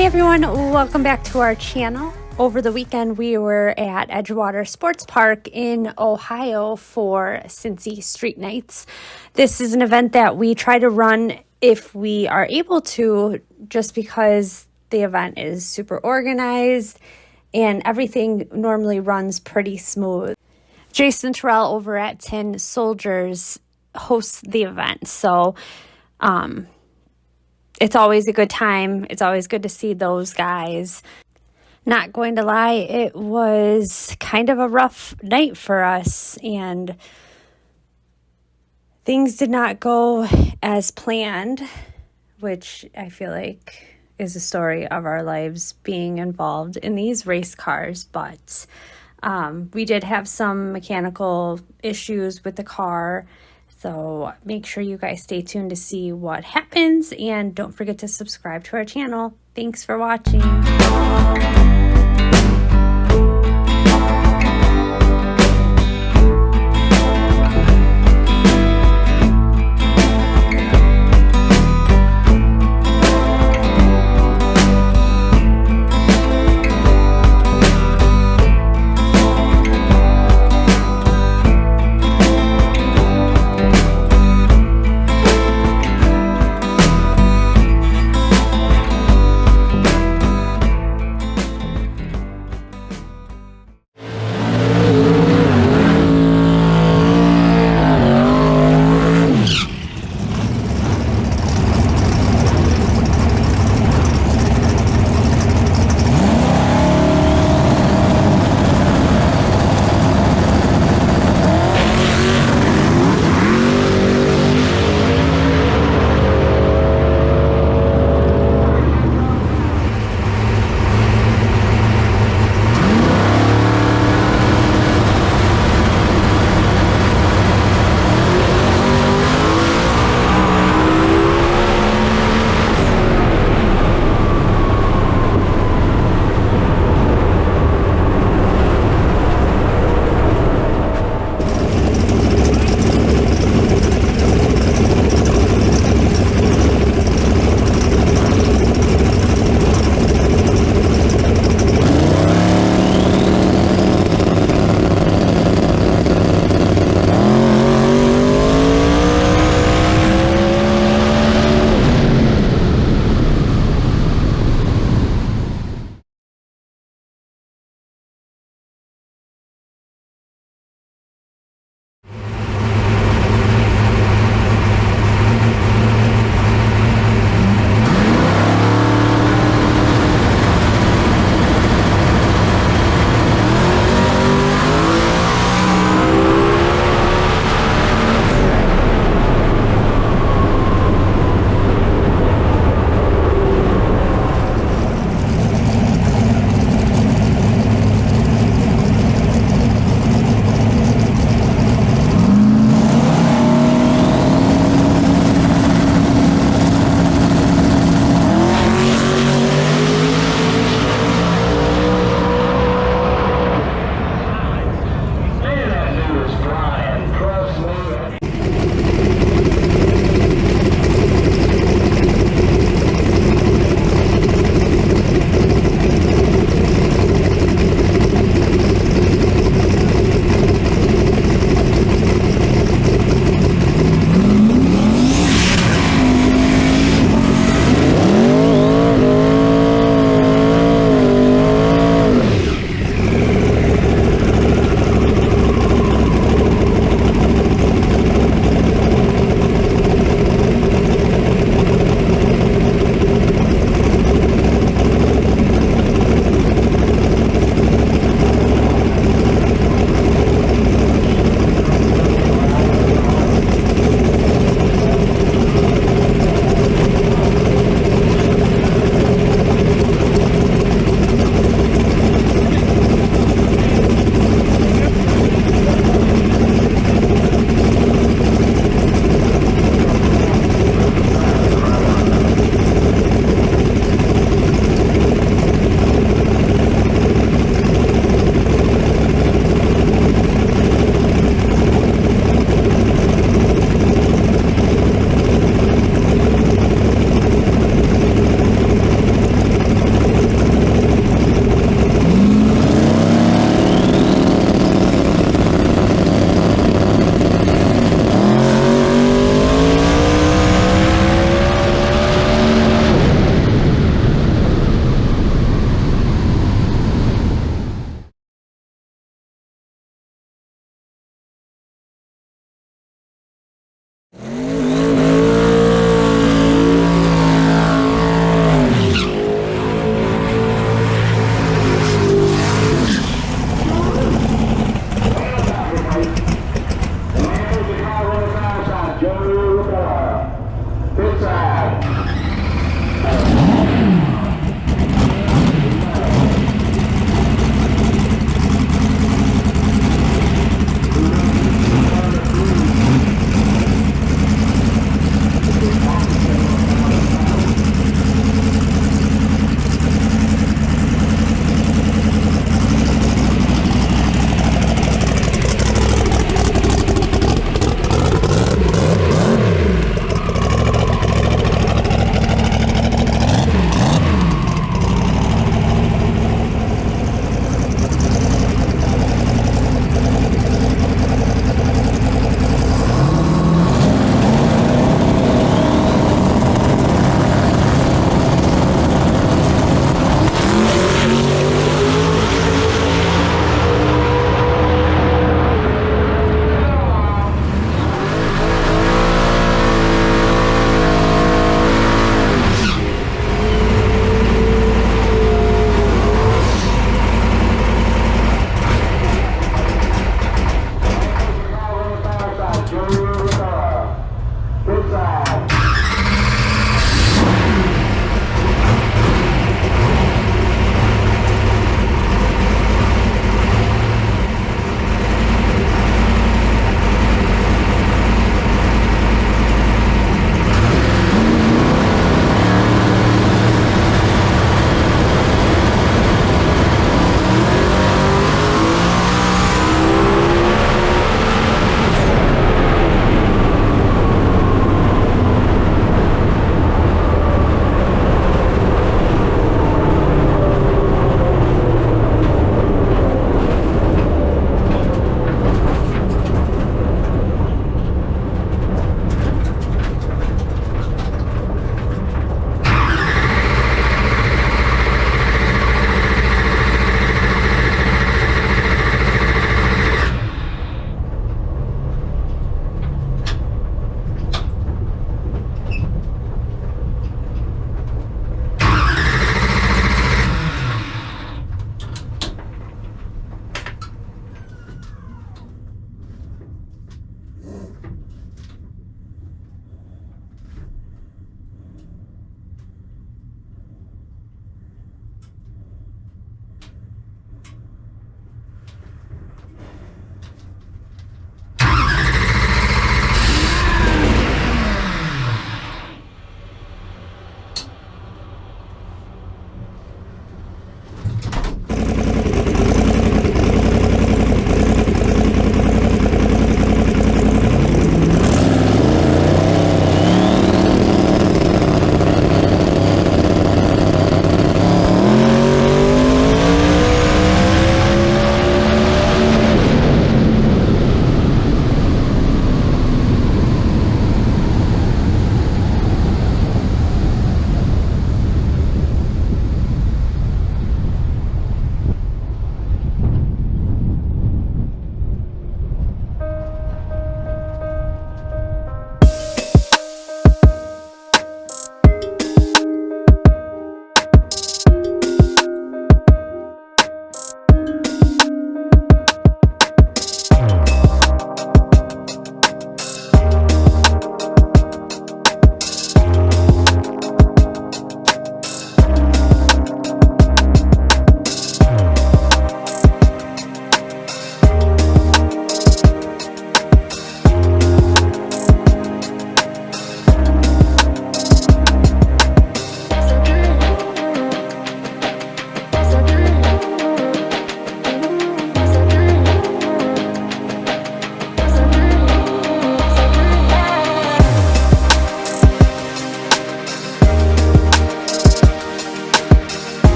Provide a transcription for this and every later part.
Hey everyone, welcome back to our channel. Over the weekend we were at Edgewater Sports Park in Ohio for Cincy Street Nights. This is an event that we try to run if we are able to, just because the event is super organized and everything normally runs pretty smooth. Jason Terrell over at Tin Soldiers hosts the event, so it's always a good time. It's always good to see those guys. Not going to lie, it was kind of a rough night for us, and things did not go as planned, which I feel like is a story of our lives being involved in these race cars. But we did have some mechanical issues with the car. So make sure you guys stay tuned to see what happens, and don't forget to subscribe to our channel. Thanks for watching.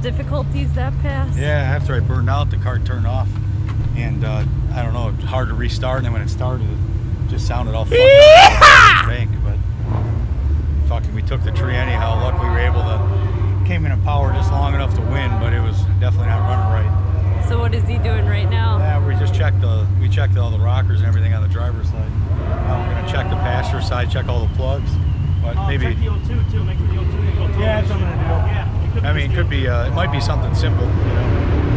difficulties that past? Yeah, after I burned out, the car turned off. And I don't know, it was hard to restart. And then when it started, it just sounded all fucked up bank. But fucking, we took the tree anyhow. Luckily, we were able to, came in and power just long enough to win, but it was definitely not running right. So what is he doing right now? Yeah, we just checked all the rockers and everything on the driver's side. Now we're gonna check the passenger side, check all the plugs. But maybe check the O2 too, make sure the O2. Yeah, that's what I'm gonna do. Yeah, I mean, it could be, it might be something simple, you know.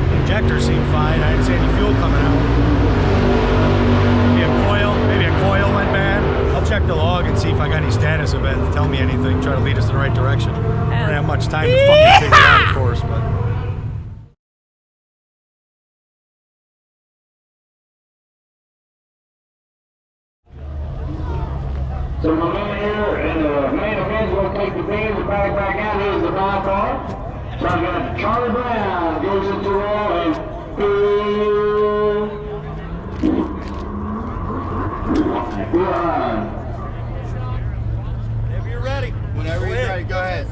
The injector seemed fine. I didn't see any fuel coming out. Maybe a coil went bad. I'll check the log and see if I got any status of it. Tell me anything. Try to lead us in the right direction. I don't have much time to fucking figure it out, of course, but. So my man here and the main event will take the beam and back out. Here's the ball car. So I've got Charlie Brown goes into roll and Whenever you're ready. Whenever you're ready, go ahead.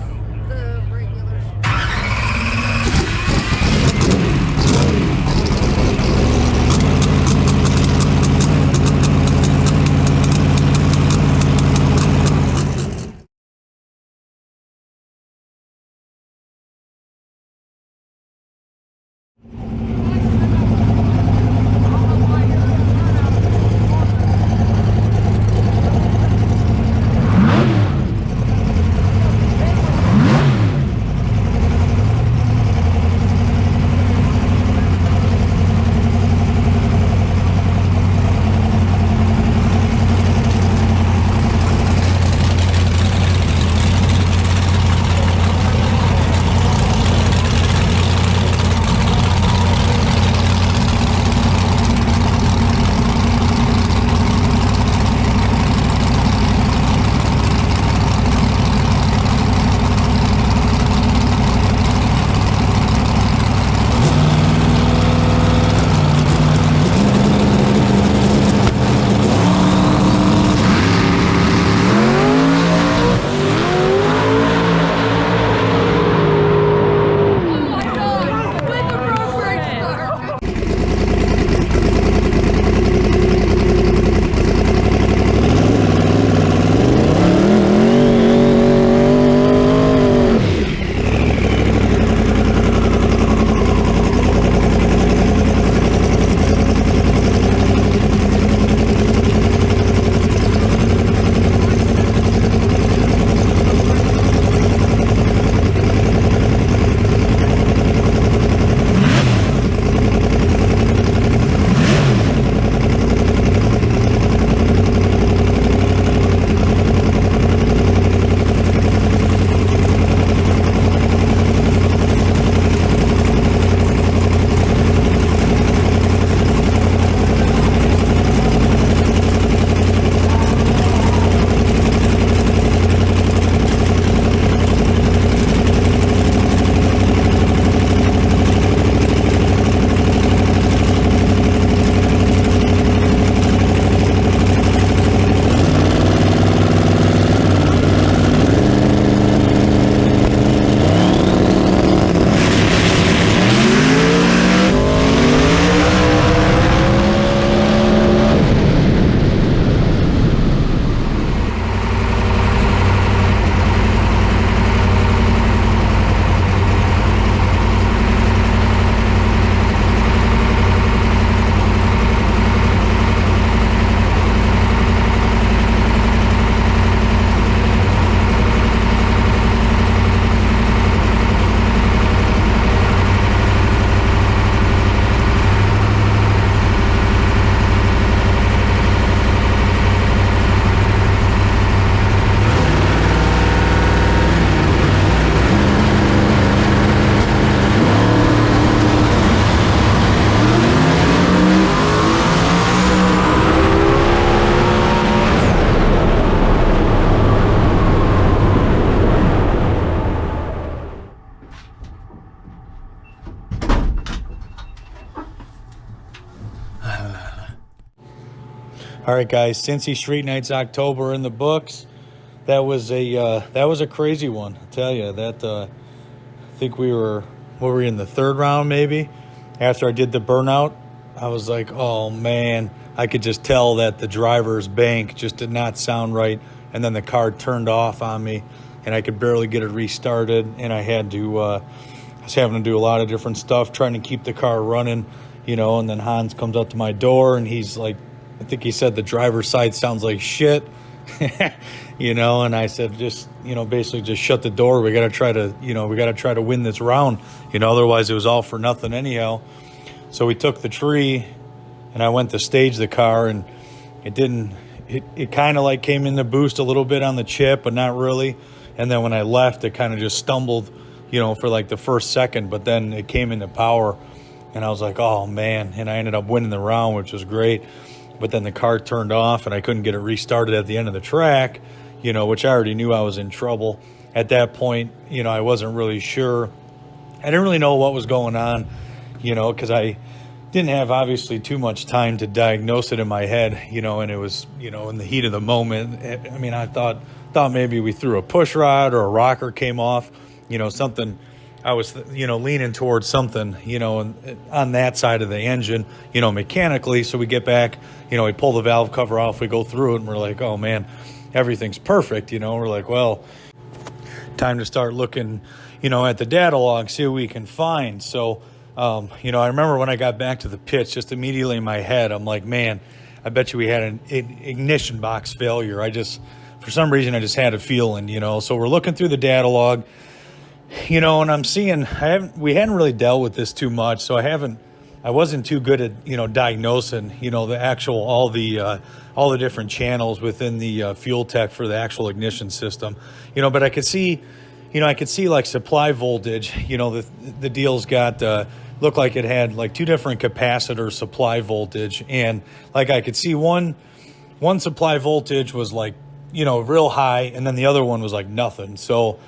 All right, guys, Cincy Street Nights October in the books. That was a crazy one. I tell you that. I think we were were we in the third round maybe? After I did the burnout, I was like, oh man, I could just tell that the driver's bank just did not sound right. And then the car turned off on me and I could barely get it restarted. And I had to, I was having to do a lot of different stuff, trying to keep the car running, you know. And then Hines comes up to my door and he's like, I think he said the driver's side sounds like shit, you know. And I said, just, you know, basically just shut the door. We got to try to, you know, we got to try to win this round, you know, otherwise it was all for nothing anyhow. So we took the tree and I went to stage the car, and it kind of like came in the boost a little bit on the chip, but not really. And then when I left, it kind of just stumbled, you know, for like the first second, but then it came into power and I was like, oh man. And I ended up winning the round, which was great. But then the car turned off and I couldn't get it restarted at the end of the track, you know, which I already knew I was in trouble. At that point, you know, I wasn't really sure. I didn't really know what was going on, you know, because I didn't have obviously too much time to diagnose it in my head, you know, and it was, you know, in the heat of the moment. I mean, I thought maybe we threw a push rod or a rocker came off, you know, something. I was, you know, leaning towards something, you know, on that side of the engine, you know, mechanically. So we get back, you know, we pull the valve cover off, we go through it, and we're like, oh man, everything's perfect, you know. We're like, well, time to start looking, you know, at the data log, see what we can find. So, you know, I remember when I got back to the pits, just immediately in my head, I'm like, man, I bet you we had an ignition box failure. For some reason, I just had a feeling, you know. So we're looking through the data log, you know, and I'm seeing, we hadn't really dealt with this too much, so I wasn't too good at, you know, diagnosing, you know, the actual, all the different channels within the fuel tech for the actual ignition system, you know. But I could see like supply voltage, you know, the deal's got, looked like it had like two different capacitor supply voltage. And like I could see one supply voltage was like, you know, real high, and then the other one was like nothing. So,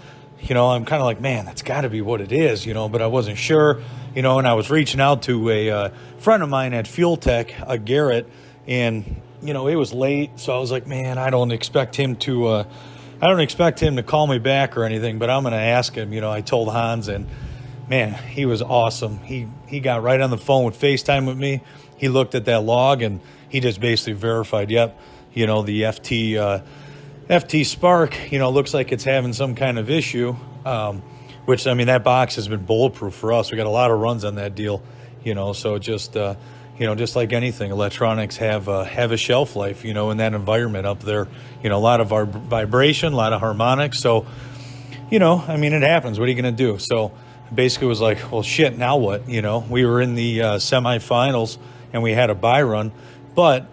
you know, I'm kind of like, man, that's got to be what it is, you know, but I wasn't sure, you know. And I was reaching out to a friend of mine at Fuel Tech, Garrett, and, you know, it was late. So I was like, man, I don't expect him to call me back or anything, but I'm going to ask him. You know, I told Hans, and man, he was awesome. He got right on the phone with FaceTime with me. He looked at that log and he just basically verified, yep, you know, the FT spark, you know, looks like it's having some kind of issue, which, I mean, that box has been bulletproof for us. We got a lot of runs on that deal, you know. So just, you know, just like anything, electronics have a shelf life, you know, in that environment up there. You know, a lot of our vibration, a lot of harmonics. So, you know, I mean, it happens. What are you going to do? So basically it was like, well, shit, now what? You know, we were in the semifinals and we had a buy run, but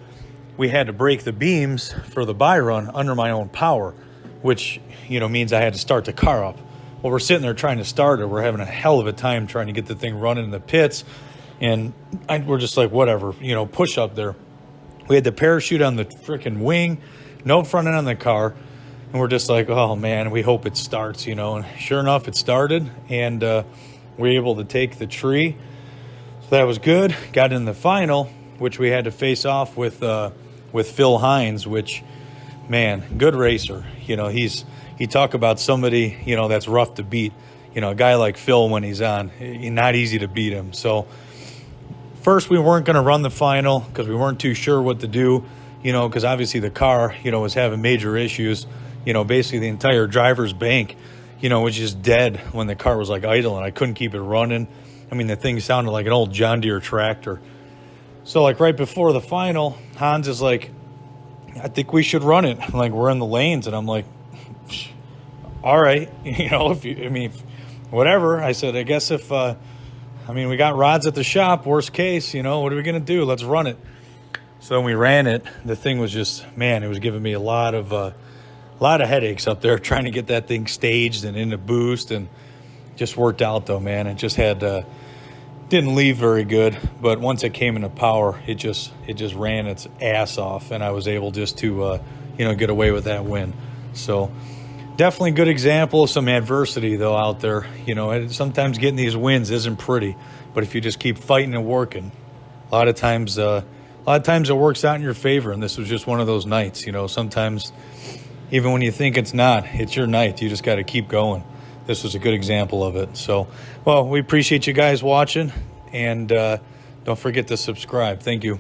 we had to break the beams for the buy run under my own power, which, you know, means I had to start the car up. Well, we're sitting there trying to start it. We're having a hell of a time trying to get the thing running in the pits. And we're just like, whatever, you know, push up there. We had the parachute on the freaking wing, no front end on the car. And we're just like, oh man, we hope it starts, you know. And sure enough, it started, and we were able to take the tree. So that was good. Got in the final, which we had to face off with Phil Hines, which, man, good racer. You know, he talk about somebody, you know, that's rough to beat. You know, a guy like Phil, when he's on, not easy to beat him. So first, we weren't going to run the final because we weren't too sure what to do, you know, because obviously the car, you know, was having major issues. You know, basically the entire driver's bank, you know, was just dead when the car was like idle, and I couldn't keep it running. I mean, the thing sounded like an old John Deere tractor. So like right before the final, Hans is like, I think we should run it. Like, we're in the lanes, and I'm like, all right, you know, whatever. I said, I guess if, we got rods at the shop, worst case, you know, what are we going to do? Let's run it. So when we ran it, the thing was just, man, it was giving me a lot of headaches up there trying to get that thing staged and into boost, and just worked out though, man. It just didn't leave very good, but once it came into power, it just ran its ass off, and I was able just to, get away with that win. So definitely a good example of some adversity though out there. You know, sometimes getting these wins isn't pretty, but if you just keep fighting and working, a lot of times it works out in your favor. And this was just one of those nights. You know, sometimes even when you think it's not, it's your night. You just got to keep going. this was a good example of it. So, well, we appreciate you guys watching, and don't forget to subscribe. Thank you.